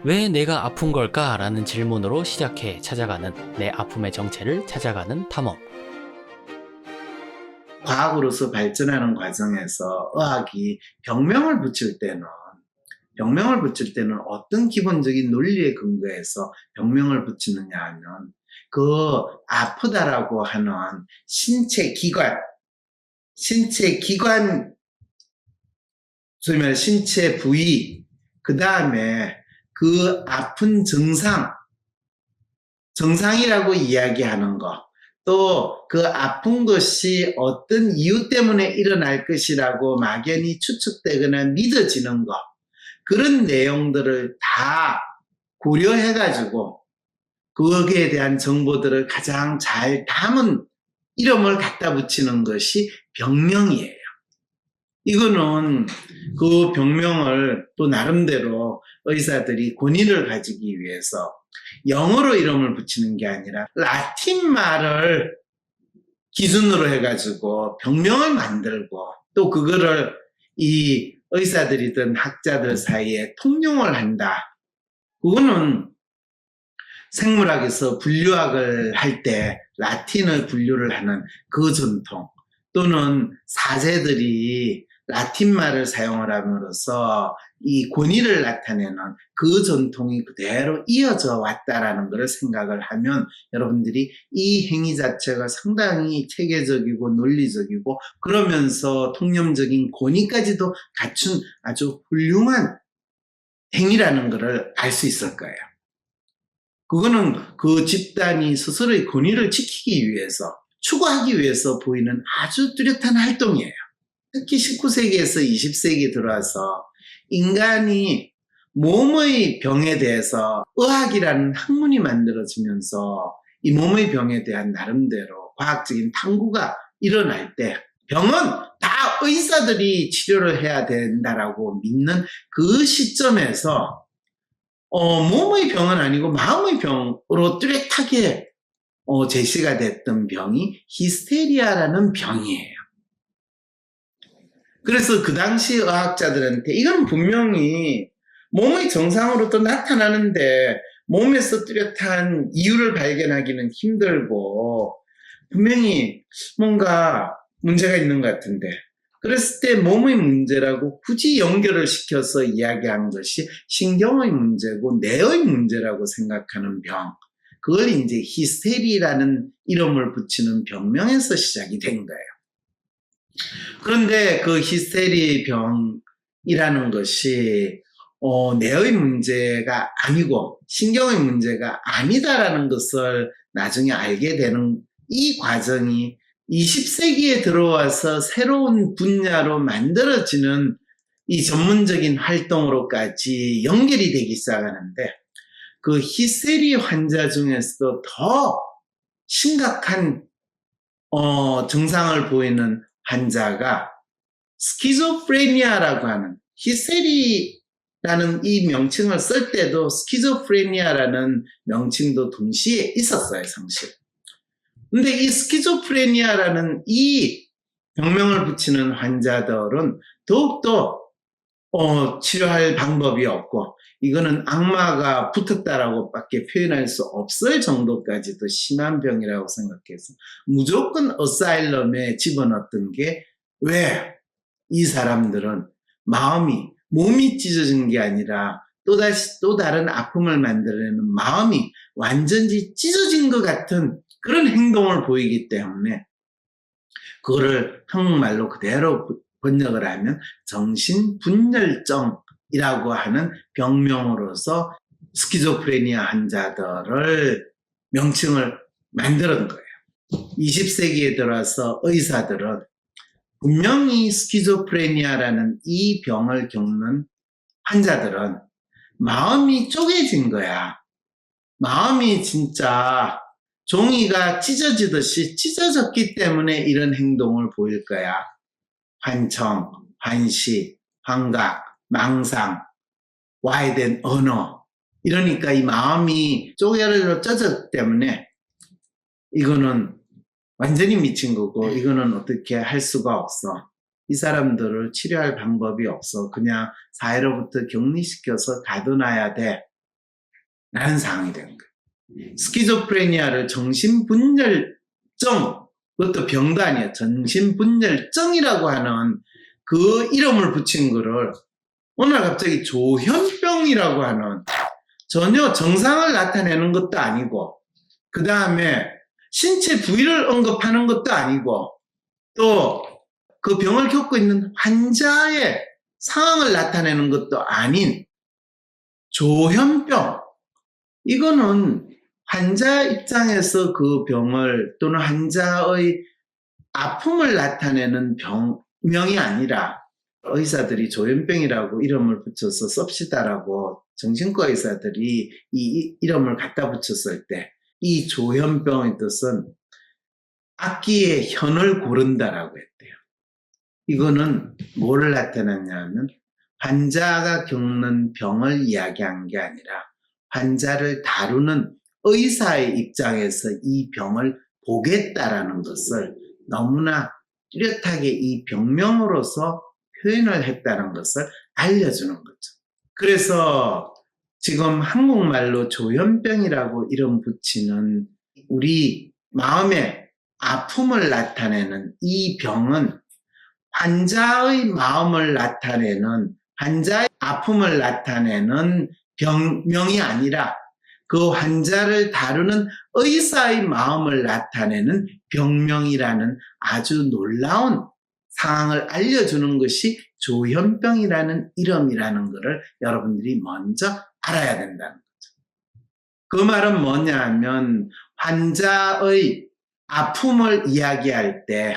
왜 내가 아픈 걸까? 라는 질문으로 시작해 찾아가는 내 아픔의 정체를 찾아가는 탐험. 과학으로서 발전하는 과정에서 의학이 병명을 붙일 때는 어떤 기본적인 논리에 근거해서 병명을 붙이느냐 하면 그 아프다라고 하는 신체 기관, 소위 말해 신체 부위, 그 다음에 그 아픈 정상이라고 이야기하는 것, 또 그 아픈 것이 어떤 이유 때문에 일어날 것이라고 막연히 추측되거나 믿어지는 것, 그런 내용들을 다 고려해가지고 거기에 대한 정보들을 가장 잘 담은 이름을 갖다 붙이는 것이 병명이에요. 이거는 그 병명을 또 나름대로 의사들이 권위를 가지기 위해서 영어로 이름을 붙이는 게 아니라 라틴 말을 기준으로 해가지고 병명을 만들고 또 그거를 이 의사들이든 학자들 사이에 통용을 한다. 그거는 생물학에서 분류학을 할 때 라틴을 분류를 하는 그 전통, 또는 사제들이 라틴 말을 사용을 함으로써 이 권위를 나타내는 그 전통이 그대로 이어져 왔다라는 것을 생각을 하면 여러분들이 이 행위 자체가 상당히 체계적이고 논리적이고 그러면서 통념적인 권위까지도 갖춘 아주 훌륭한 행위라는 것을 알 수 있을 거예요. 그거는 그 집단이 스스로의 권위를 지키기 위해서, 추구하기 위해서 보이는 아주 뚜렷한 활동이에요. 특히 19세기에서 20세기에 들어와서 인간이 몸의 병에 대해서 의학이라는 학문이 만들어지면서 이 몸의 병에 대한 나름대로 과학적인 탐구가 일어날 때 병은 다 의사들이 치료를 해야 된다라고 믿는 그 시점에서 몸의 병은 아니고 마음의 병으로 뚜렷하게 제시가 됐던 병이 히스테리아라는 병이에요. 그래서 그 당시 의학자들한테 이건 분명히 몸의 정상으로 또 나타나는데 몸에서 뚜렷한 이유를 발견하기는 힘들고 분명히 뭔가 문제가 있는 것 같은데, 그랬을 때 몸의 문제라고 굳이 연결을 시켜서 이야기한 것이 신경의 문제고 뇌의 문제라고 생각하는 병, 그걸 이제 히스테리라는 이름을 붙이는 병명에서 시작이 된 거예요. 그런데 그 히스테리 병이라는 것이 뇌의 문제가 아니고 신경의 문제가 아니다라는 것을 나중에 알게 되는 이 과정이 20세기에 들어와서 새로운 분야로 만들어지는 이 전문적인 활동으로까지 연결이 되기 시작하는데, 그 히스테리 환자 중에서도 더 심각한 증상을 보이는 환자가 스키조프레니아라고 하는, 히스테리라는 이 명칭을 쓸 때도 스키조프레니아라는 명칭도 동시에 있었어요, 사실. 근데 이 스키조프레니아라는 이 병명을 붙이는 환자들은 더욱더 치료할 방법이 없고 이거는 악마가 붙었다라고 밖에 표현할 수 없을 정도까지도 심한 병이라고 생각해서 무조건 어사일럼에 집어넣었던 게, 왜 이 사람들은 몸이 찢어진 게 아니라 또 다른 아픔을 만들어내는 마음이 완전히 찢어진 것 같은 그런 행동을 보이기 때문에 그거를 한국말로 그대로 번역을 하면 정신분열증이라고 하는 병명으로서 스키조프레니아 환자들을 명칭을 만드는 거예요. 20세기에 들어서 의사들은 분명히 스키조프레니아라는 이 병을 겪는 환자들은 마음이 쪼개진 거야. 마음이 진짜 종이가 찢어지듯이 찢어졌기 때문에 이런 행동을 보일 거야. 환청, 환시, 환각, 망상, 와해된 언어. 이러니까 이 마음이 쪼개졌기 때문에 이거는 완전히 미친 거고 이거는 어떻게 할 수가 없어. 이 사람들을 치료할 방법이 없어. 그냥 사회로부터 격리시켜서 가둬놔야 돼. 라는 상황이 된 거예요. 스키조프레니아를 정신분열증, 그것도 병도 아니에요. 정신분열증이라고 하는 그 이름을 붙인 거를 오늘 갑자기 조현병이라고 하는, 전혀 정상을 나타내는 것도 아니고, 그 다음에 신체 부위를 언급하는 것도 아니고, 또 그 병을 겪고 있는 환자의 상황을 나타내는 것도 아닌 조현병. 이거는 환자 입장에서 그 병을, 또는 환자의 아픔을 나타내는 병명이 아니라, 의사들이 조현병이라고 이름을 붙여서 썹시다라고 정신과 의사들이 이 이름을 갖다 붙였을 때, 이 조현병의 뜻은 악기의 현을 고른다라고 했대요. 이거는 뭐를 나타냈냐면, 환자가 겪는 병을 이야기한 게 아니라 환자를 다루는 의사의 입장에서 이 병을 보겠다라는 것을 너무나 뚜렷하게 이 병명으로서 표현을 했다는 것을 알려주는 거죠. 그래서 지금 한국말로 조현병이라고 이름 붙이는, 우리 마음의 아픔을 나타내는 이 병은 환자의 마음을 나타내는, 환자의 아픔을 나타내는 병명이 아니라 그 환자를 다루는 의사의 마음을 나타내는 병명이라는 아주 놀라운 상황을 알려주는 것이 조현병이라는 이름이라는 것을 여러분들이 먼저 알아야 된다는 거죠. 그 말은 뭐냐 하면, 환자의 아픔을 이야기할 때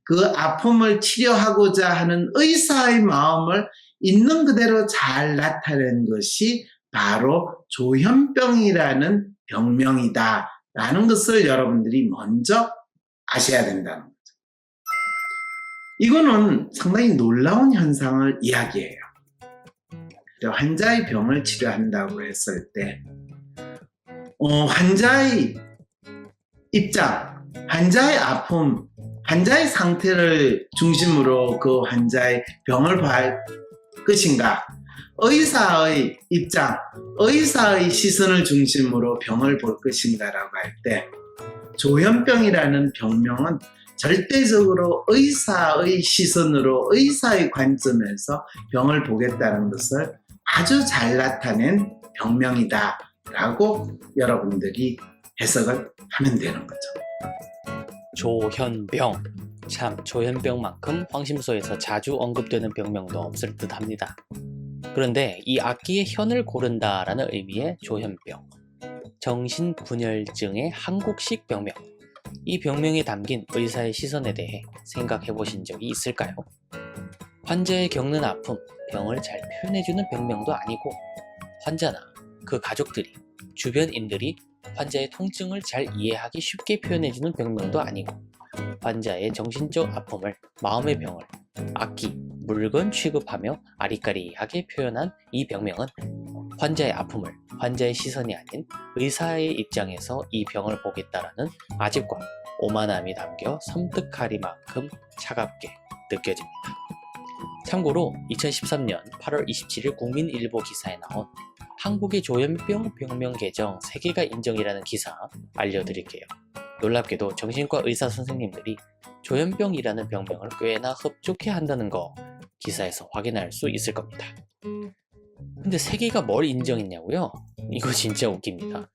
그 아픔을 치료하고자 하는 의사의 마음을 있는 그대로 잘 나타낸 것이 바로 조현병이라는 병명이다 라는 것을 여러분들이 먼저 아셔야 된다는 거죠. 이거는 상당히 놀라운 현상을 이야기해요. 환자의 병을 치료한다고 했을 때 환자의 입장, 환자의 아픔, 환자의 상태를 중심으로 그 환자의 병을 볼 것인가, 의사의 입장, 의사의 시선을 중심으로 병을 볼 것인가라고 할 때, 조현병이라는 병명은 절대적으로 의사의 시선으로, 의사의 관점에서 병을 보겠다는 것을 아주 잘 나타낸 병명이다 라고 여러분들이 해석을 하면 되는 거죠. 조현병. 참, 조현병만큼 황심소에서 자주 언급되는 병명도 없을 듯 합니다. 그런데 이 악기의 현을 고른다라는 의미의 조현병, 정신분열증의 한국식 병명, 이 병명에 담긴 의사의 시선에 대해 생각해 보신 적이 있을까요? 환자의 겪는 아픔, 병을 잘 표현해주는 병명도 아니고, 환자나 그 가족들이, 주변인들이 환자의 통증을 잘 이해하기 쉽게 표현해주는 병명도 아니고, 환자의 정신적 아픔을, 마음의 병을 악기, 물건 취급하며 아리까리하게 표현한 이 병명은 환자의 아픔을 환자의 시선이 아닌 의사의 입장에서 이 병을 보겠다라는 아집과 오만함이 담겨 섬뜩하리만큼 차갑게 느껴집니다. 참고로 2013년 8월 27일 국민일보 기사에 나온 한국의 조현병 병명 개정 세계가 인정이라는 기사 알려드릴게요. 놀랍게도 정신과 의사 선생님들이 조현병이라는 병명을 꽤나 흡족해 한다는 거 기사에서 확인할 수 있을 겁니다. 근데 세계가 뭘 인정했냐고요? 이거 진짜 웃깁니다.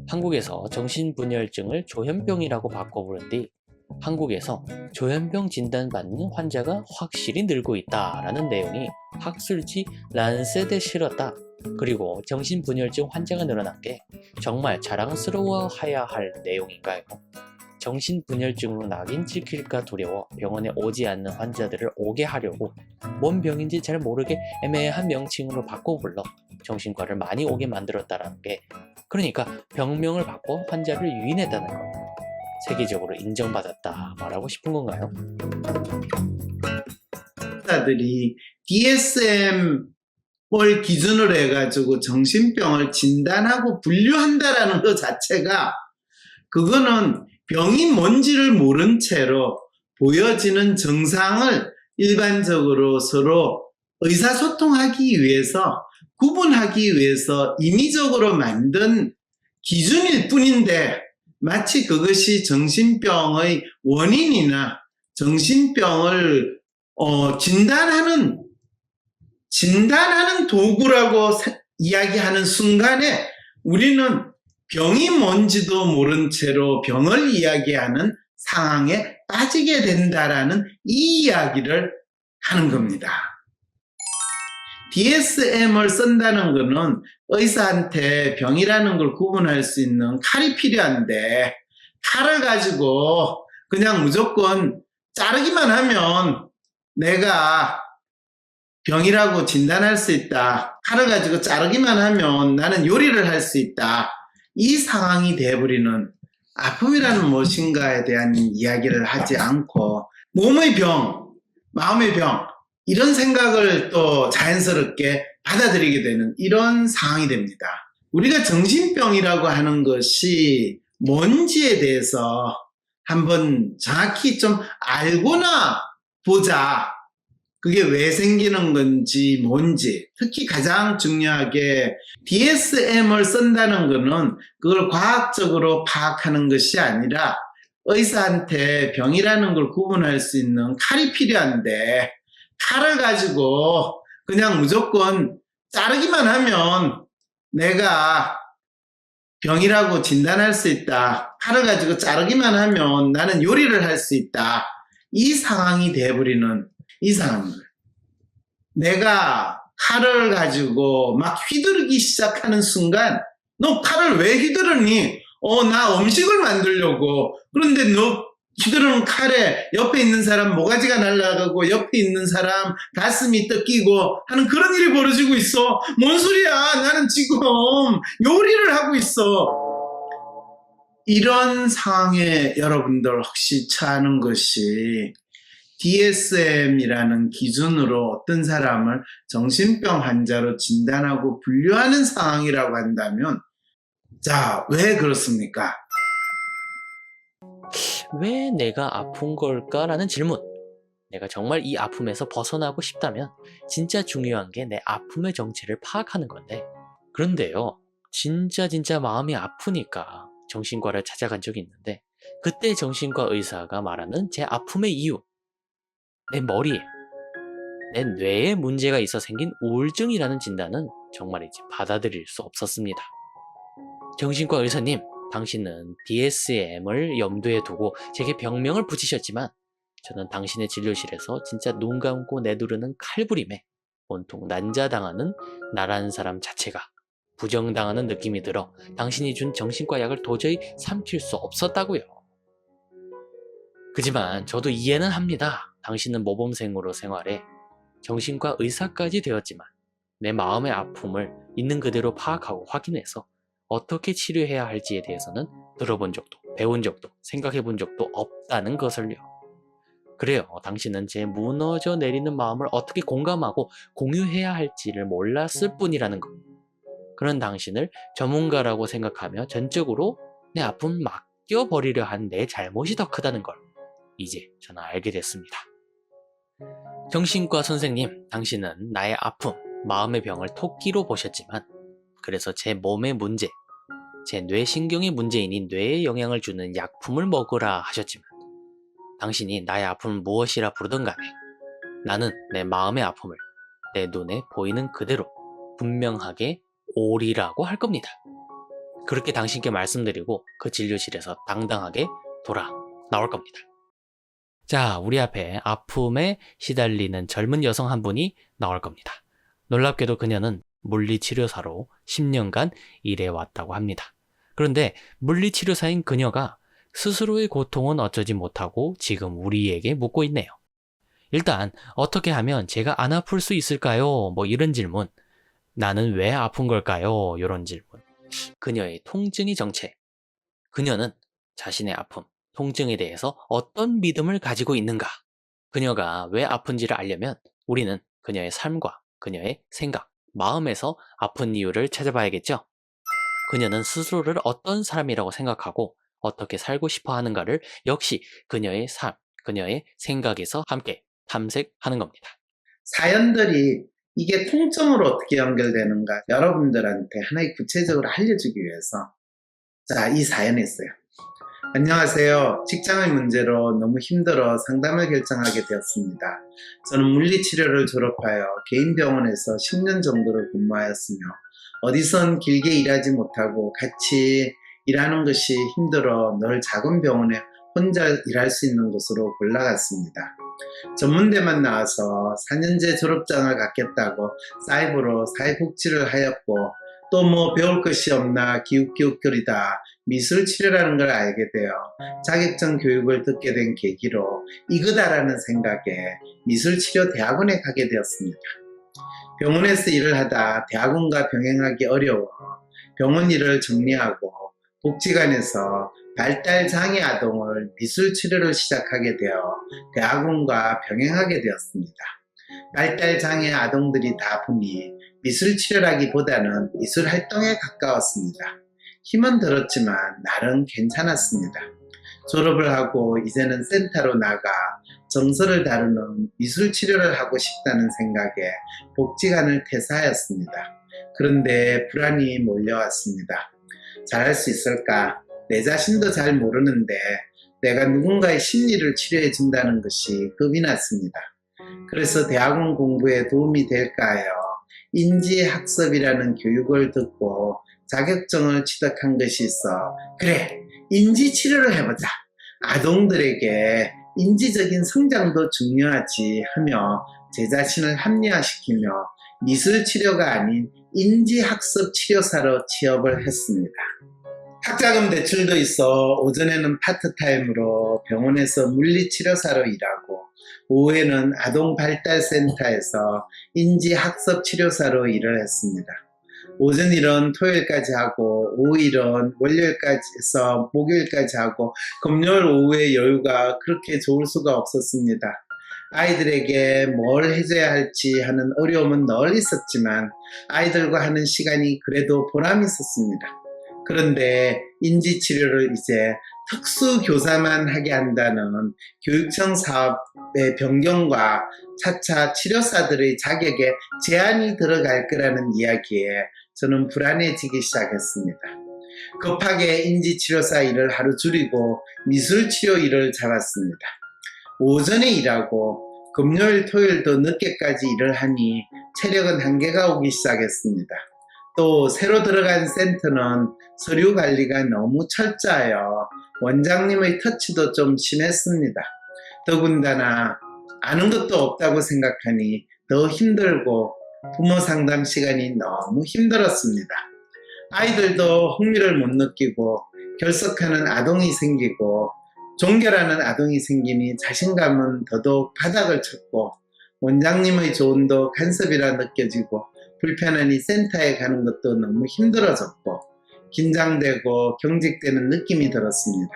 한국에서 정신분열증을 조현병이라고 바꿔 부른 뒤 한국에서 조현병 진단받는 환자가 확실히 늘고 있다라는 내용이 학술지 란셋에 실었다. 그리고 정신분열증 환자가 늘어난 게 정말 자랑스러워해야 할 내용인가요? 정신분열증으로 낙인 찍힐까 두려워 병원에 오지 않는 환자들을 오게 하려고 뭔 병인지 잘 모르게 애매한 명칭으로 바꿔 불러 정신과를 많이 오게 만들었다라는 게, 그러니까 병명을 바꿔 환자를 유인했다는 거, 세계적으로 인정받았다 말하고 싶은 건가요? 의사들이 DSM을 기준으로 해가지고 정신병을 진단하고 분류한다라는 것 자체가, 그거는 병이 뭔지를 모른 채로 보여지는 증상을 일반적으로 서로 의사소통하기 위해서, 구분하기 위해서 임의적으로 만든 기준일 뿐인데, 마치 그것이 정신병의 원인이나 정신병을 진단하는 도구라고 이야기하는 순간에 우리는 병이 뭔지도 모른 채로 병을 이야기하는 상황에 빠지게 된다라는 이 이야기를 하는 겁니다. DSM을 쓴다는 것은 의사한테 병이라는 걸 구분할 수 있는 칼이 필요한데, 칼을 가지고 그냥 무조건 자르기만 하면 내가 병이라고 진단할 수 있다. 칼을 가지고 자르기만 하면 나는 요리를 할 수 있다. 이 상황이 되어버리는, 아픔이라는 무엇인가에 대한 이야기를 하지 않고 몸의 병, 마음의 병, 이런 생각을 또 자연스럽게 받아들이게 되는 이런 상황이 됩니다. 우리가 정신병이라고 하는 것이 뭔지에 대해서 한번 정확히 좀 알고나 보자. 그게 왜 생기는 건지 뭔지, 특히 가장 중요하게 DSM을 쓴다는 것은 그걸 과학적으로 파악하는 것이 아니라 의사한테 병이라는 걸 구분할 수 있는 칼이 필요한데, 칼을 가지고 그냥 무조건 자르기만 하면 내가 병이라고 진단할 수 있다. 칼을 가지고 자르기만 하면 나는 요리를 할 수 있다. 이 상황이 되어버리는 이 상황입니다. 내가 칼을 가지고 막 휘두르기 시작하는 순간, 너 칼을 왜 휘두르니? 나 음식을 만들려고. 그런데 너 휘두르는 칼에 옆에 있는 사람 모가지가 날아가고 옆에 있는 사람 가슴이 뜯기고 하는 그런 일이 벌어지고 있어. 뭔 소리야? 나는 지금 요리를 하고 있어. 이런 상황에 여러분들 혹시 처하는 것이 DSM이라는 기준으로 어떤 사람을 정신병 환자로 진단하고 분류하는 상황이라고 한다면, 자, 왜 그렇습니까? 왜 내가 아픈 걸까라는 질문. 내가 정말 이 아픔에서 벗어나고 싶다면 진짜 중요한 게 내 아픔의 정체를 파악하는 건데, 그런데요, 진짜 마음이 아프니까 정신과를 찾아간 적이 있는데, 그때 정신과 의사가 말하는 제 아픔의 이유, 내 머리에, 내 뇌에 문제가 있어 생긴 우울증이라는 진단은 정말이지 받아들일 수 없었습니다. 정신과 의사님, 당신은 DSM을 염두에 두고 제게 병명을 붙이셨지만 저는 당신의 진료실에서 진짜 눈 감고 내두르는 칼부림에 온통 난자당하는 나라는 사람 자체가 부정당하는 느낌이 들어 당신이 준 정신과 약을 도저히 삼킬 수 없었다고요. 그지만 저도 이해는 합니다. 당신은 모범생으로 생활해 정신과 의사까지 되었지만 내 마음의 아픔을 있는 그대로 파악하고 확인해서 어떻게 치료해야 할지에 대해서는 들어본 적도 배운 적도 생각해 본 적도 없다는 것을요. 그래요. 당신은 제 무너져 내리는 마음을 어떻게 공감하고 공유해야 할지를 몰랐을 뿐이라는 것. 그런 당신을 전문가라고 생각하며 전적으로 내 아픔을 맡겨버리려 한 내 잘못이 더 크다는 걸 이제 저는 알게 됐습니다. 정신과 선생님, 당신은 나의 아픔, 마음의 병을 토끼로 보셨지만 그래서 제 몸의 문제, 제 뇌신경의 문제인인 뇌에 영향을 주는 약품을 먹으라 하셨지만 당신이 나의 아픔을 무엇이라 부르든 간에 나는 내 마음의 아픔을 내 눈에 보이는 그대로 분명하게 오리라고 할 겁니다. 그렇게 당신께 말씀드리고 그 진료실에서 당당하게 돌아 나올 겁니다. 자, 우리 앞에 아픔에 시달리는 젊은 여성 한 분이 나올 겁니다. 놀랍게도 그녀는 물리치료사로 10년간 일해왔다고 합니다. 그런데 물리치료사인 그녀가 스스로의 고통은 어쩌지 못하고 지금 우리에게 묻고 있네요. 일단 어떻게 하면 제가 안 아플 수 있을까요? 뭐 이런 질문. 나는 왜 아픈 걸까요? 이런 질문. 그녀의 통증의 정체. 그녀는 자신의 아픔, 통증에 대해서 어떤 믿음을 가지고 있는가? 그녀가 왜 아픈지를 알려면 우리는 그녀의 삶과 그녀의 생각, 마음에서 아픈 이유를 찾아봐야겠죠? 그녀는 스스로를 어떤 사람이라고 생각하고 어떻게 살고 싶어 하는가를 역시 그녀의 삶, 그녀의 생각에서 함께 탐색하는 겁니다. 사연들이 이게 통점으로 어떻게 연결되는가 여러분들한테 하나의 구체적으로 알려주기 위해서 자, 이 사연이 있어요. 안녕하세요. 직장의 문제로 너무 힘들어 상담을 결정하게 되었습니다. 저는 물리치료를 졸업하여 개인 병원에서 10년 정도를 근무하였으며 어디선 길게 일하지 못하고 같이 일하는 것이 힘들어 늘 작은 병원에 혼자 일할 수 있는 곳으로 골라갔습니다. 전문대만 나와서 4년제 졸업장을 갖겠다고 사이버로 사회복지를 하였고 또 뭐 배울 것이 없나 기웃기웃거리다 미술치료라는 걸 알게 되어 자격증 교육을 듣게 된 계기로 이거다라는 생각에 미술치료 대학원에 가게 되었습니다. 병원에서 일을 하다 대학원과 병행하기 어려워 병원 일을 정리하고 복지관에서 발달장애 아동을 미술치료를 시작하게 되어 대학원과 병행하게 되었습니다. 발달장애 아동들이 다 보니 미술치료라기보다는 미술활동에 가까웠습니다. 힘은 들었지만 나름 괜찮았습니다. 졸업을 하고 이제는 센터로 나가 정서를 다루는 미술치료를 하고 싶다는 생각에 복지관을 퇴사하였습니다. 그런데 불안이 몰려왔습니다. 잘할 수 있을까? 내 자신도 잘 모르는데 내가 누군가의 심리를 치료해 준다는 것이 겁이 났습니다. 그래서 대학원 공부에 도움이 될까 하여 인지학습이라는 교육을 듣고 자격증을 취득한 것이 있어 그래 인지치료를 해보자. 아동들에게 인지적인 성장도 중요하지 하며 제 자신을 합리화시키며 미술치료가 아닌 인지학습 치료사로 취업을 했습니다. 학자금 대출도 있어 오전에는 파트타임으로 병원에서 물리치료사로 일하고 오후에는 아동발달센터에서 인지학습 치료사로 일을 했습니다. 오전 일은 토요일까지 하고 오후 일은 월요일까지 해서 목요일까지 하고 금요일 오후에 여유가 그렇게 좋을 수가 없었습니다. 아이들에게 뭘 해줘야 할지 하는 어려움은 늘 있었지만 아이들과 하는 시간이 그래도 보람이 있었습니다. 그런데 인지치료를 이제 특수교사만 하게 한다는 교육청 사업의 변경과 차차 치료사들의 자격에 제한이 들어갈 거라는 이야기에 저는 불안해지기 시작했습니다. 급하게 인지치료사 일을 하루 줄이고 미술치료 일을 잡았습니다. 오전에 일하고 금요일 토요일도 늦게까지 일을 하니 체력은 한계가 오기 시작했습니다. 또 새로 들어간 센터는 서류 관리가 너무 철저하여 원장님의 터치도 좀 심했습니다. 더군다나 아는 것도 없다고 생각하니 더 힘들고 부모 상담 시간이 너무 힘들었습니다. 아이들도 흥미를 못 느끼고 결석하는 아동이 생기고 종결하는 아동이 생기니 자신감은 더더욱 바닥을 쳤고 원장님의 조언도 간섭이라 느껴지고 불편하니 센터에 가는 것도 너무 힘들어졌고 긴장되고 경직되는 느낌이 들었습니다.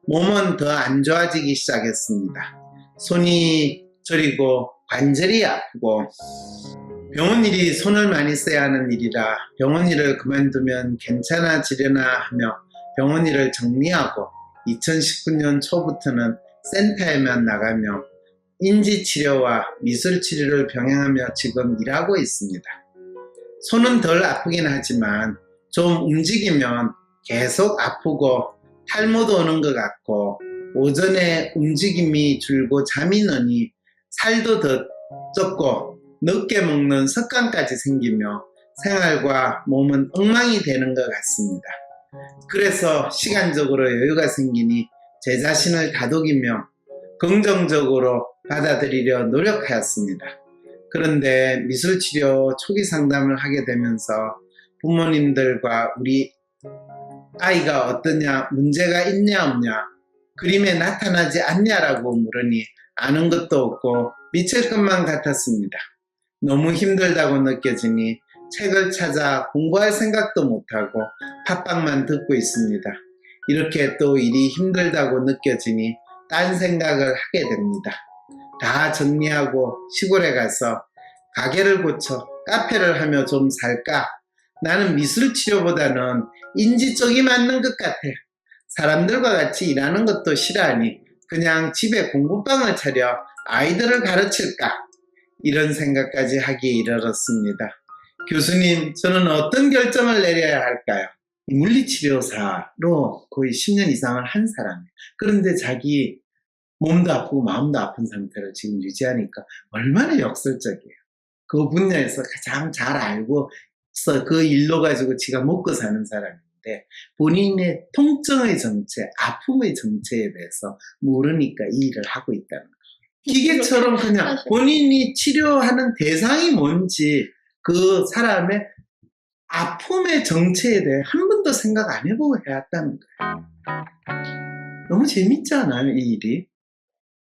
몸은 더 안 좋아지기 시작했습니다. 손이 저리고 관절이 아프고 병원 일이 손을 많이 써야 하는 일이라 병원 일을 그만두면 괜찮아지려나 하며 병원 일을 정리하고 2019년 초부터는 센터에만 나가며 인지치료와 미술치료를 병행하며 지금 일하고 있습니다. 손은 덜 아프긴 하지만 좀 움직이면 계속 아프고 탈모도 오는 것 같고 오전에 움직임이 줄고 잠이 너니 살도 더 쪘고 늦게 먹는 습관까지 생기며 생활과 몸은 엉망이 되는 것 같습니다. 그래서 시간적으로 여유가 생기니 제 자신을 다독이며 긍정적으로 받아들이려 노력하였습니다. 그런데 미술치료 초기 상담을 하게 되면서 부모님들과 우리 아이가 어떠냐, 문제가 있냐 없냐, 그림에 나타나지 않냐라고 물으니 아는 것도 없고 미칠 것만 같았습니다. 너무 힘들다고 느껴지니 책을 찾아 공부할 생각도 못하고 팟빵만 듣고 있습니다. 이렇게 또 일이 힘들다고 느껴지니 딴 생각을 하게 됩니다. 다 정리하고 시골에 가서 가게를 고쳐 카페를 하며 좀 살까? 나는 미술치료보다는 인지 쪽이 맞는 것 같아. 사람들과 같이 일하는 것도 싫어하니 그냥 집에 공부방을 차려 아이들을 가르칠까? 이런 생각까지 하기에 이르렀습니다. 교수님, 저는 어떤 결정을 내려야 할까요? 물리치료사로 거의 10년 이상을 한 사람이에요. 그런데 자기 몸도 아프고 마음도 아픈 상태를 지금 유지하니까 얼마나 역설적이에요. 그 분야에서 가장 잘 알고 그 일로 가지고 지가 먹고 사는 사람인데 본인의 통증의 정체, 아픔의 정체에 대해서 모르니까 이 일을 하고 있다는 거예요. 기계처럼 그냥 본인이 치료하는 대상이 뭔지 그 사람의 아픔의 정체에 대해 한 번도 생각 안 해보고 해왔다는 거예요. 너무 재밌지 않아요, 이 일이?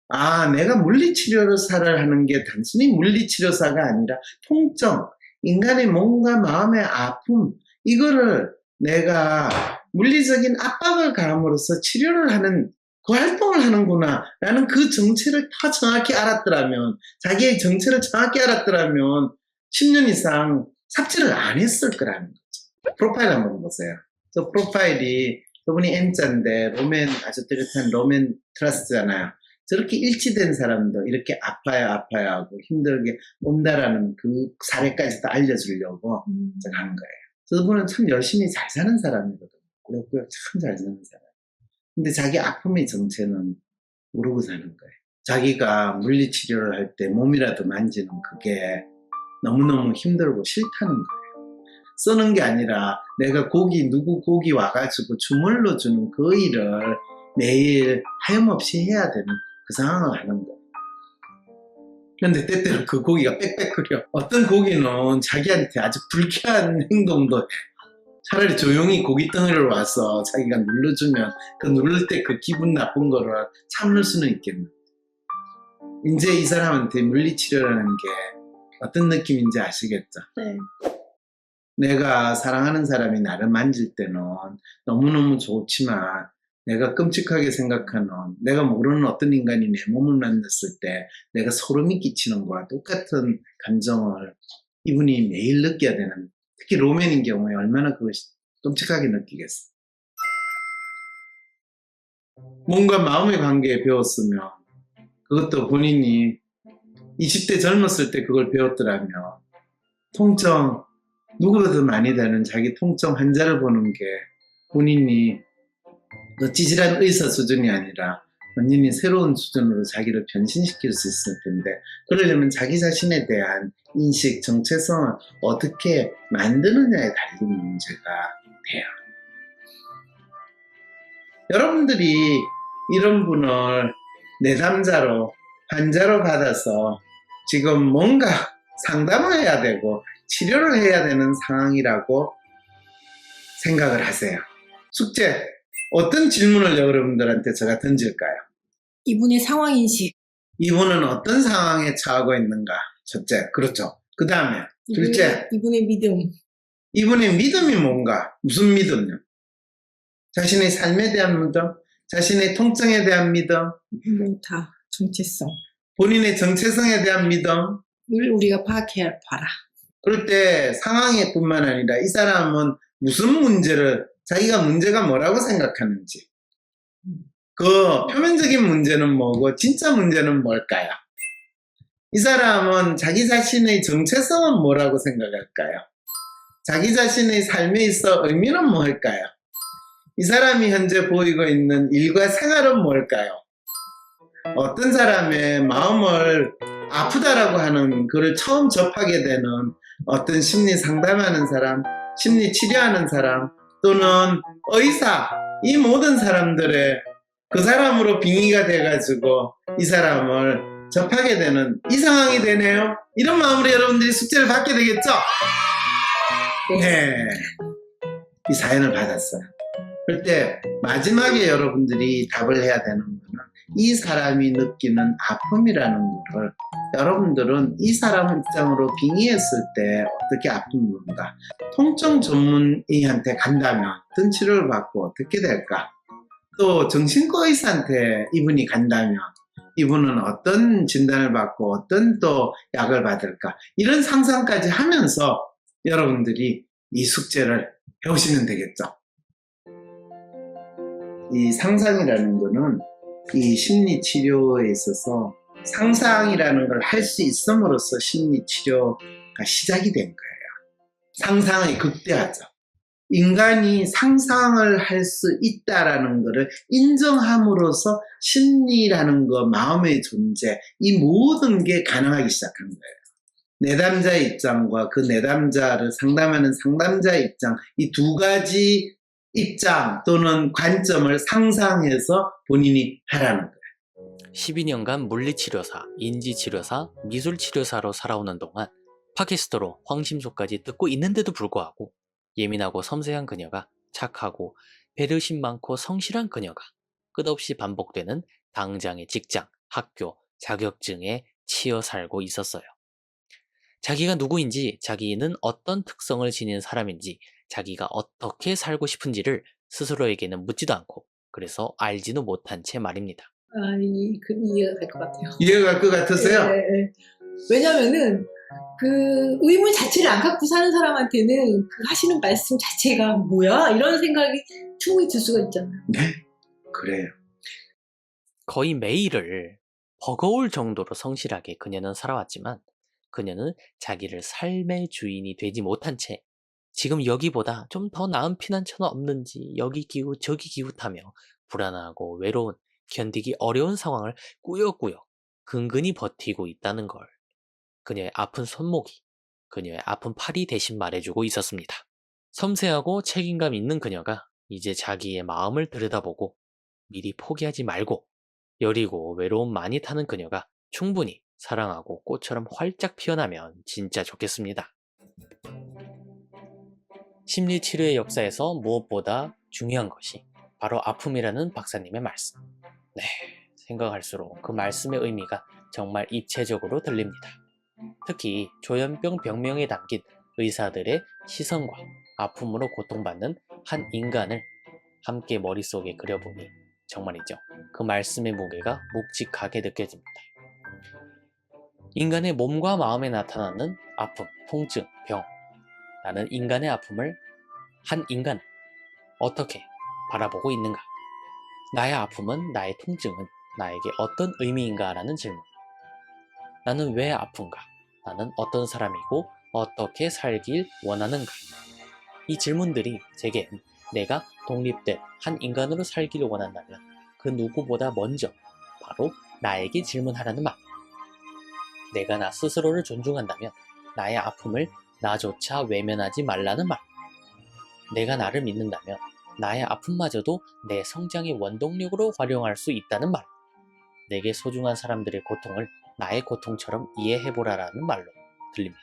아, 내가 물리치료사를 하는 게 단순히 물리치료사가 아니라 통증, 인간의 몸과 마음의 아픔, 이거를 내가 물리적인 압박을 가함으로써 치료를 하는 그 활동을 하는구나 라는 그 정체를 더 정확히 알았더라면, 자기의 정체를 정확히 알았더라면 10년 이상 삽질을 안 했을 거라는 거죠. 프로파일 한번 보세요. 저 프로파일이 저분이 M자인데 로맨, 아주 뚜렷한 로맨 트러스트잖아요. 저렇게 일치된 사람도 이렇게 아파야 하고 힘들게 온다라는 그 사례까지도 알려주려고 제가 한 거예요. 저분은 참 열심히 잘 사는 사람이거든요. 그렇고요, 참 잘 사는 사람. 근데 자기 아픔의 정체는 모르고 사는 거예요. 자기가 물리치료를 할 때 몸이라도 만지는 그게 너무너무 힘들고 싫다는 거예요. 쓰는 게 아니라 내가 누구 고기 와가지고 주물러 주는 그 일을 매일 하염없이 해야 되는 그 상황을 하는 거예요. 그런데 때때로 그 고기가 빽빽거려. 어떤 고기는 자기한테 아주 불쾌한 행동도 해. 차라리 조용히 고기 덩어리를 와서 자기가 눌러주면 그 누를 때 그 기분 나쁜 거를 참을 수는 있겠는데, 이제 이 사람한테 물리치료라는 게 어떤 느낌인지 아시겠죠? 네. 내가 사랑하는 사람이 나를 만질 때는 너무너무 좋지만 내가 끔찍하게 생각하는, 내가 모르는 어떤 인간이 내 몸을 만졌을 때 내가 소름이 끼치는 거와 똑같은 감정을 이분이 매일 느껴야 되는, 특히 로맨인 경우에 얼마나 그걸 끔찍하게 느끼겠어. 몸과 마음의 관계에 배웠으면, 그것도 본인이 20대 젊었을 때 그걸 배웠더라면 통증, 누구보다 많이 되는 자기 통증 환자를 보는 게 본인이 찌질한 의사 수준이 아니라 완전히 새로운 수준으로 자기를 변신시킬 수 있을 텐데, 그러려면 자기 자신에 대한 인식, 정체성을 어떻게 만드느냐에 달린 문제가 돼요. 여러분들이 이런 분을 내담자로, 환자로 받아서 지금 뭔가 상담을 해야 되고 치료를 해야 되는 상황이라고 생각을 하세요. 숙제, 어떤 질문을 여러분들한테 제가 던질까요? 이분의 상황인식, 이분은 어떤 상황에 처하고 있는가? 첫째, 그렇죠. 그 다음에 둘째, 이분의 믿음, 이분의 믿음이 뭔가? 무슨 믿음요? 자신의 삶에 대한 믿음? 자신의 통증에 대한 믿음? 다 정체성. 본인의 정체성에 대한 믿음? 을 우리가 파악해야 봐라. 그럴 때 상황에 뿐만 아니라 이 사람은 무슨 문제를, 자기가 문제가 뭐라고 생각하는지, 그 표면적인 문제는 뭐고 진짜 문제는 뭘까요? 이 사람은 자기 자신의 정체성은 뭐라고 생각할까요? 자기 자신의 삶에 있어 의미는 뭘까요? 이 사람이 현재 보이고 있는 일과 생활은 뭘까요? 어떤 사람의 마음을 아프다라고 하는 그를 처음 접하게 되는 어떤 심리 상담하는 사람, 심리 치료하는 사람, 또는 의사, 이 모든 사람들의 그 사람으로 빙의가 돼가지고 이 사람을 접하게 되는 이 상황이 되네요. 이런 마음으로 여러분들이 숙제를 받게 되겠죠? 네. 이 사연을 받았어요. 그럴 때 마지막에 여러분들이 답을 해야 되는 거는 이 사람이 느끼는 아픔이라는 거를 여러분들은 이 사람 입장으로 빙의했을 때 어떻게 아픈 건가? 통증 전문의한테 간다면 어떤 치료를 받고 어떻게 될까? 또 정신과 의사한테 이분이 간다면 이분은 어떤 진단을 받고 어떤 또 약을 받을까? 이런 상상까지 하면서 여러분들이 이 숙제를 배우시면 되겠죠. 이 상상이라는 거는 이 심리 치료에 있어서 상상이라는 걸 할 수 있음으로써 심리치료가 시작이 된 거예요. 상상의 극대화죠. 인간이 상상을 할 수 있다라는 것을 인정함으로써 심리라는 것, 마음의 존재, 이 모든 게 가능하기 시작한 거예요. 내담자의 입장과 그 내담자를 상담하는 상담자의 입장, 이 두 가지 입장 또는 관점을 상상해서 본인이 하라는 거예요. 12년간 물리치료사, 인지치료사, 미술치료사로 살아오는 동안 팟캐스트로 황심소까지 듣고 있는데도 불구하고 예민하고 섬세한 그녀가 착하고 배려심 많고 성실한 그녀가 끝없이 반복되는 당장의 직장, 학교, 자격증에 치여 살고 있었어요. 자기가 누구인지, 자기는 어떤 특성을 지닌 사람인지, 자기가 어떻게 살고 싶은지를 스스로에게는 묻지도 않고 그래서 알지도 못한 채 말입니다. 이해가 될 것 같아요. 이해가 갈 것 같으세요? 네. 왜냐면은 그 의문 자체를 안 갖고 사는 사람한테는 그 하시는 말씀 자체가 뭐야? 이런 생각이 충분히 들 수가 있잖아요. 네, 그래요. 거의 매일을 버거울 정도로 성실하게 그녀는 살아왔지만 그녀는 자기를 삶의 주인이 되지 못한 채 지금 여기보다 좀 더 나은 피난처는 없는지 여기 기웃 저기 기웃하며 불안하고 외로운 견디기 어려운 상황을 꾸역꾸역 근근히 버티고 있다는 걸 그녀의 아픈 손목이 그녀의 아픈 팔이 대신 말해주고 있었습니다. 섬세하고 책임감 있는 그녀가 이제 자기의 마음을 들여다보고 미리 포기하지 말고 여리고 외로움 많이 타는 그녀가 충분히 사랑하고 꽃처럼 활짝 피어나면 진짜 좋겠습니다. 심리치료의 역사에서 무엇보다 중요한 것이 바로 아픔이라는 박사님의 말씀. 네, 생각할수록 그 말씀의 의미가 정말 입체적으로 들립니다. 특히 조현병 병명에 담긴 의사들의 시선과 아픔으로 고통받는 한 인간을 함께 머릿속에 그려보니 정말이죠. 그 말씀의 무게가 묵직하게 느껴집니다. 인간의 몸과 마음에 나타나는 아픔, 통증, 병. 나는 인간의 아픔을, 한 인간을 어떻게 바라보고 있는가? 나의 아픔은, 나의 통증은 나에게 어떤 의미인가? 라는 질문. 나는 왜 아픈가? 나는 어떤 사람이고 어떻게 살길 원하는가? 이 질문들이 제겐 내가 독립된 한 인간으로 살기를 원한다면 그 누구보다 먼저 바로 나에게 질문하라는 말. 내가 나 스스로를 존중한다면 나의 아픔을 나조차 외면하지 말라는 말. 내가 나를 믿는다면 나의 아픔마저도 내 성장의 원동력으로 활용할 수 있다는 말. 내게 소중한 사람들의 고통을 나의 고통처럼 이해해보라라는 말로 들립니다.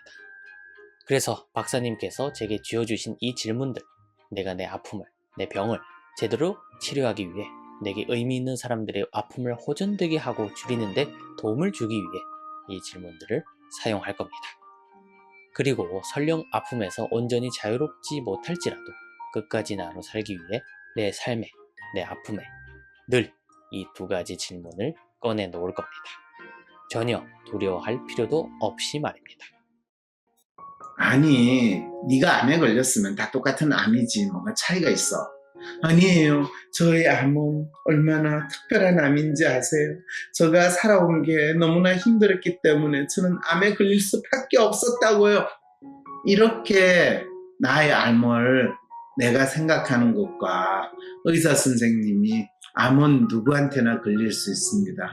그래서 박사님께서 제게 쥐어주신 이 질문들, 내가 내 아픔을, 내 병을 제대로 치료하기 위해 내게 의미 있는 사람들의 아픔을 호전되게 하고 줄이는데 도움을 주기 위해 이 질문들을 사용할 겁니다. 그리고 설령 아픔에서 온전히 자유롭지 못할지라도 끝까지 나로 살기 위해 내 삶에, 내 아픔에 늘 이 두 가지 질문을 꺼내 놓을 겁니다. 전혀 두려워할 필요도 없이 말입니다. 아니, 네가 암에 걸렸으면 다 똑같은 암이지 뭐가 차이가 있어. 아니에요. 저의 암은 얼마나 특별한 암인지 아세요? 제가 살아온 게 너무나 힘들었기 때문에 저는 암에 걸릴 수밖에 없었다고요. 이렇게 나의 암을 내가 생각하는 것과 의사 선생님이 암은 누구한테나 걸릴 수 있습니다.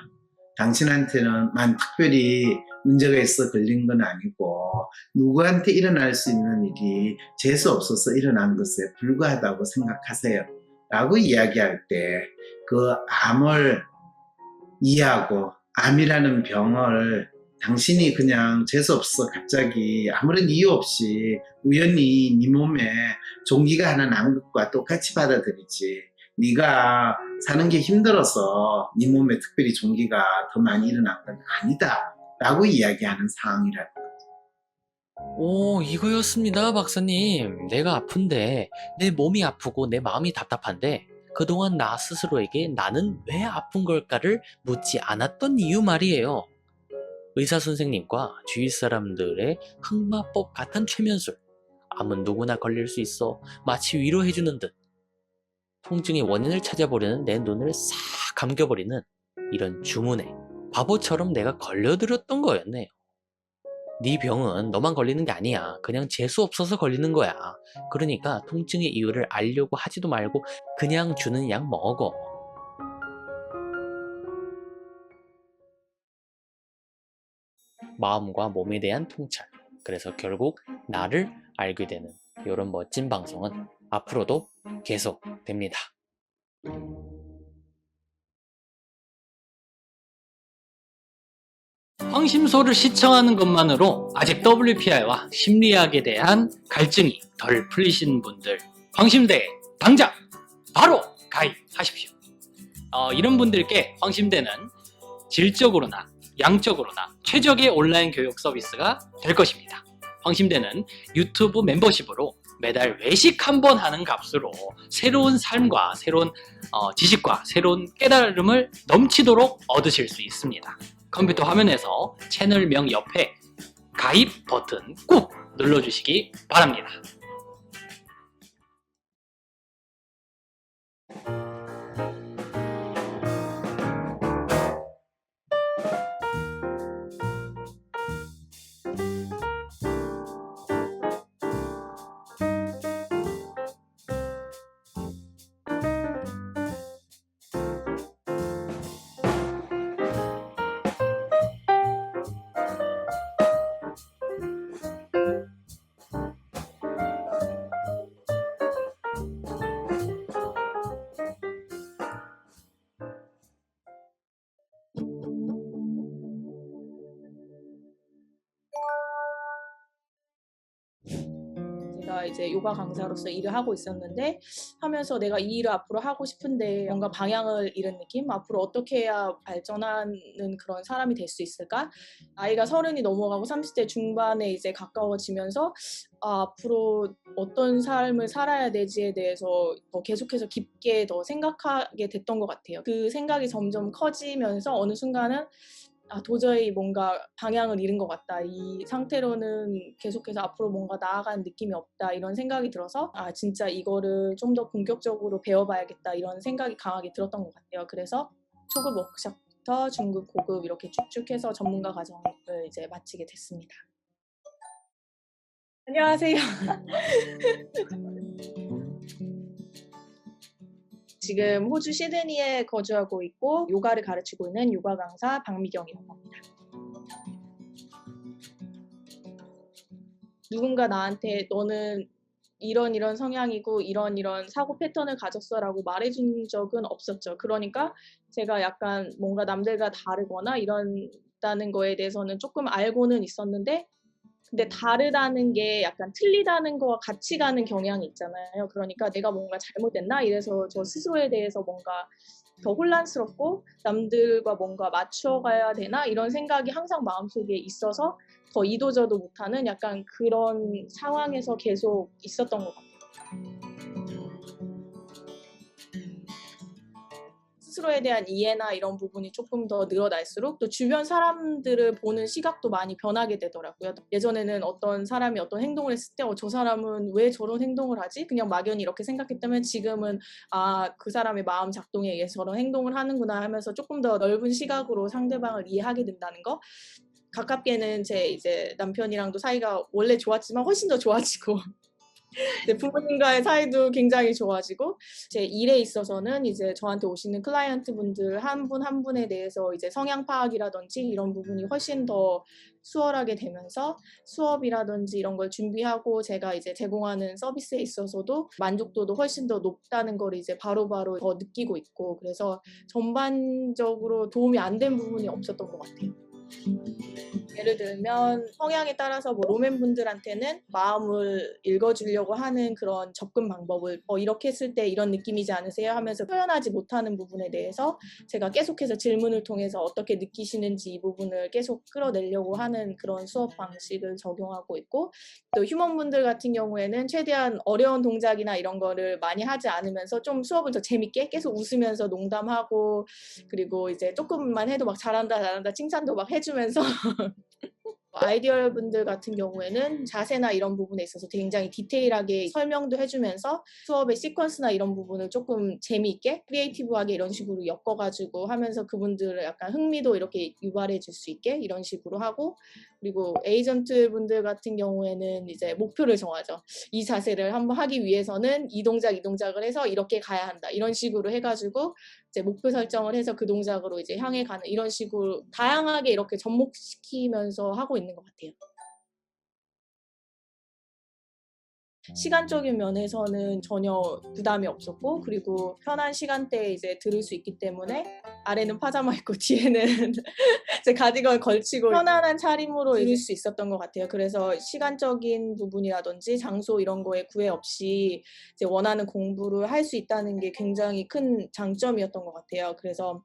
당신한테만 특별히 문제가 있어 걸린 건 아니고 누구한테 일어날 수 있는 일이 재수 없어서 일어난 것에 불과하다고 생각하세요. 라고 이야기할 때 그 암을 이해하고 암이라는 병을 당신이 그냥 재수없어 갑자기 아무런 이유 없이 우연히 네 몸에 종기가 하나 난 것과 똑같이 받아들이지, 네가 사는 게 힘들어서 네 몸에 특별히 종기가 더 많이 일어난 건 아니다 라고 이야기하는 상황이라는 거죠. 오, 이거였습니다, 박사님. 내가 아픈데, 내 몸이 아프고 내 마음이 답답한데 그동안 나 스스로에게 나는 왜 아픈 걸까를 묻지 않았던 이유 말이에요. 의사 선생님과 주위 사람들의 흑마법 같은 최면술. 암은 누구나 걸릴 수 있어 마치 위로해주는 듯 통증의 원인을 찾아보려는 내 눈을 싹 감겨버리는 이런 주문에 바보처럼 내가 걸려들었던 거였네요. 네 병은 너만 걸리는 게 아니야. 그냥 재수 없어서 걸리는 거야. 그러니까 통증의 이유를 알려고 하지도 말고 그냥 주는 약 먹어. 마음과 몸에 대한 통찰. 그래서 결국 나를 알게 되는 이런 멋진 방송은 앞으로도 계속 됩니다. 황심소를 시청하는 것만으로 아직 WPI와 심리학에 대한 갈증이 덜 풀리신 분들, 황심대에 당장 바로 가입하십시오. 이런 분들께 황심대는 질적으로나 양적으로나 최적의 온라인 교육 서비스가 될 것입니다. 황심대는 유튜브 멤버십으로 매달 외식 한번 하는 값으로 새로운 삶과 새로운 지식과 새로운 깨달음을 넘치도록 얻으실 수 있습니다. 컴퓨터 화면에서 채널명 옆에 가입 버튼 꾹 눌러주시기 바랍니다. 제가 이제 요가 강사로서 일을 하고 있었는데 하면서 내가 이 일을 앞으로 하고 싶은데 뭔가 방향을 잃은 느낌? 앞으로 어떻게 해야 발전하는 그런 사람이 될 수 있을까? 나이가 30이 넘어가고 30대 중반에 이제 가까워지면서 앞으로 어떤 삶을 살아야 되지에 대해서 더 계속해서 깊게 더 생각하게 됐던 것 같아요. 그 생각이 점점 커지면서 어느 순간은 도저히 뭔가 방향을 잃은 것 같다. 이 상태로는 계속해서 앞으로 뭔가 나아가는 느낌이 없다. 이런 생각이 들어서 진짜 이거를 좀 더 본격적으로 배워봐야겠다. 이런 생각이 강하게 들었던 것 같아요. 그래서 초급 워크숍부터 중급, 고급 이렇게 쭉쭉 해서 전문가 과정을 이제 마치게 됐습니다. 안녕하세요. 지금 호주 시드니에 거주하고 있고 요가를 가르치고 있는 요가 강사 박미경이라고 합니다. 누군가 나한테 너는 이런 성향이고 이런 사고 패턴을 가졌어라고 말해준 적은 없었죠. 그러니까 제가 약간 뭔가 남들과 다르거나 이런다는 거에 대해서는 조금 알고는 있었는데 근데 다르다는 게 약간 틀리다는 거와 같이 가는 경향이 있잖아요. 그러니까 내가 뭔가 잘못됐나? 이래서 저 스스로에 대해서 뭔가 더 혼란스럽고 남들과 뭔가 맞춰가야 되나? 이런 생각이 항상 마음속에 있어서 더 이도저도 못하는 약간 그런 상황에서 계속 있었던 것 같아요. 스스로에 대한 이해나 이런 부분이 조금 더 늘어날수록 또 주변 사람들을 보는 시각도 많이 변하게 되더라고요. 예전에는 어떤 사람이 어떤 행동을 했을 때 저 사람은 왜 저런 행동을 하지? 그냥 막연히 이렇게 생각했다면 지금은 그 사람의 마음 작동에 의해서 저런 행동을 하는구나 하면서 조금 더 넓은 시각으로 상대방을 이해하게 된다는 거. 가깝게는 제 이제 남편이랑도 사이가 원래 좋았지만 훨씬 더 좋아지고 네, 부모님과의 사이도 굉장히 좋아지고 제 일에 있어서는 이제 저한테 오시는 클라이언트 분들 한 분 한 분에 대해서 이제 성향 파악이라든지 이런 부분이 훨씬 더 수월하게 되면서 수업이라든지 이런 걸 준비하고 제가 이제 제공하는 서비스에 있어서도 만족도도 훨씬 더 높다는 걸 이제 바로바로 더 느끼고 있고 그래서 전반적으로 도움이 안 된 부분이 없었던 것 같아요. 예를 들면 성향에 따라서 뭐 로맨 분들한테는 마음을 읽어주려고 하는 그런 접근 방법을 이렇게 했을 때 이런 느낌이지 않으세요? 하면서 표현하지 못하는 부분에 대해서 제가 계속해서 질문을 통해서 어떻게 느끼시는지 이 부분을 계속 끌어내려고 하는 그런 수업 방식을 적용하고 있고 또 휴먼분들 같은 경우에는 최대한 어려운 동작이나 이런 거를 많이 하지 않으면서 좀 수업을 더 재밌게 계속 웃으면서 농담하고 그리고 이제 조금만 해도 막 잘한다 칭찬도 막 해주면서 아이디얼 분들 같은 경우에는 자세나 이런 부분에 있어서 굉장히 디테일하게 설명도 해주면서 수업의 시퀀스나 이런 부분을 조금 재미있게 크리에이티브하게 이런 식으로 엮어가지고 하면서 그분들을 약간 흥미도 이렇게 유발해 줄 수 있게 이런 식으로 하고, 그리고 에이전트 분들 같은 경우에는 이제 목표를 정하죠. 이 자세를 한번 하기 위해서는 이 동작을 해서 이렇게 가야 한다. 이런 식으로 해가지고 이제 목표 설정을 해서 그 동작으로 이제 향해 가는 이런 식으로 다양하게 이렇게 접목시키면서 하고 있는 것 같아요. 시간적인 면에서는 전혀 부담이 없었고, 그리고 편한 시간대에 이제 들을 수 있기 때문에 아래는 파자마 입고 뒤에는 제 가디건 걸치고 편안한 차림으로 들을 수 있었던 것 같아요. 그래서 시간적인 부분이라든지 장소 이런 거에 구애 없이 이제 원하는 공부를 할 수 있다는 게 굉장히 큰 장점이었던 것 같아요. 그래서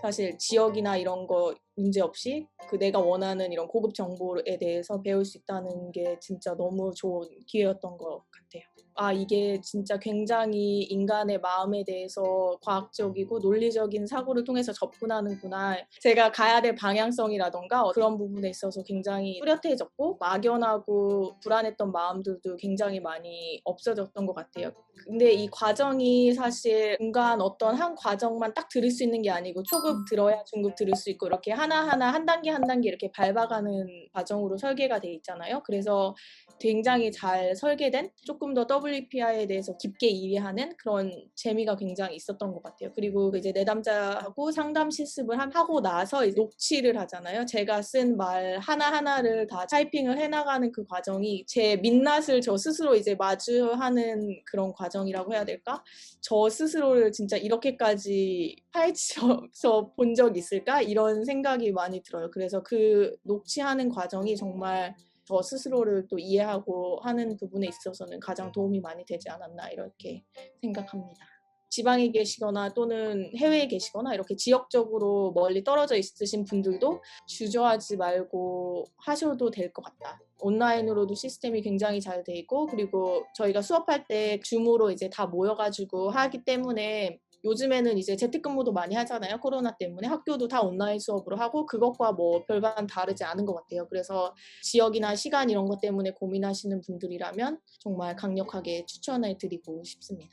사실 지역이나 이런 거 문제 없이 그 내가 원하는 이런 고급 정보에 대해서 배울 수 있다는 게 진짜 너무 좋은 기회였던 것 같아요. 아, 이게 진짜 굉장히 인간의 마음에 대해서 과학적이고 논리적인 사고를 통해서 접근하는구나. 제가 가야 될 방향성이라던가 그런 부분에 있어서 굉장히 뚜렷해졌고 막연하고 불안했던 마음들도 굉장히 많이 없어졌던 것 같아요. 근데 이 과정이 사실 중간 어떤 한 과정만 딱 들을 수 있는 게 아니고 초급 들어야 중급 들을 수 있고 이렇게 하나하나 한 단계 한 단계 이렇게 밟아가는 과정으로 설계가 돼 있잖아요. 그래서 굉장히 잘 설계된 조금 더 WPI에 대해서 깊게 이해하는 그런 재미가 굉장히 있었던 것 같아요. 그리고 이제 내담자하고 상담 실습을 하고 나서 이제 녹취를 하잖아요. 제가 쓴 말 하나하나를 다 타이핑을 해나가는 그 과정이 제 민낯을 저 스스로 이제 마주하는 그런 과정이라고 해야 될까? 저 스스로를 진짜 이렇게까지 파헤쳐서 본 적 있을까? 이런 생각이 많이 들어요. 그래서 그 녹취하는 과정이 정말 저 스스로를 또 이해하고 하는 부분에 있어서는 가장 도움이 많이 되지 않았나 이렇게 생각합니다. 지방에 계시거나 또는 해외에 계시거나 이렇게 지역적으로 멀리 떨어져 있으신 분들도 주저하지 말고 하셔도 될 것 같다. 온라인으로도 시스템이 굉장히 잘 돼 있고, 그리고 저희가 수업할 때 줌으로 이제 다 모여가지고 하기 때문에 요즘에는 이제 재택근무도 많이 하잖아요. 코로나 때문에 학교도 다 온라인 수업으로 하고 그것과 뭐 별반 다르지 않은 것 같아요. 그래서 지역이나 시간 이런 것 때문에 고민하시는 분들이라면 정말 강력하게 추천해 드리고 싶습니다.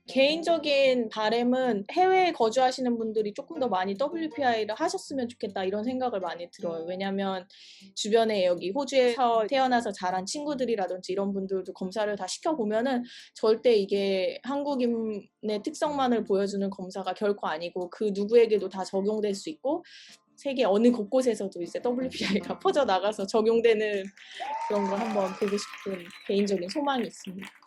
개인적인 바람은 해외에 거주하시는 분들이 조금 더 많이 WPI를 하셨으면 좋겠다 이런 생각을 많이 들어요. 왜냐하면 주변에 여기 호주에서 태어나서 자란 친구들이라든지 이런 분들도 검사를 다 시켜보면은 절대 이게 한국인의 특성만을 보여주는 검사가 결코 아니고 그 누구에게도 다 적용될 수 있고 세계 어느 곳곳에서도 이제 WPI가 퍼져나가서 적용되는 그런 걸 한번 보고 싶은 개인적인 소망이 있습니다.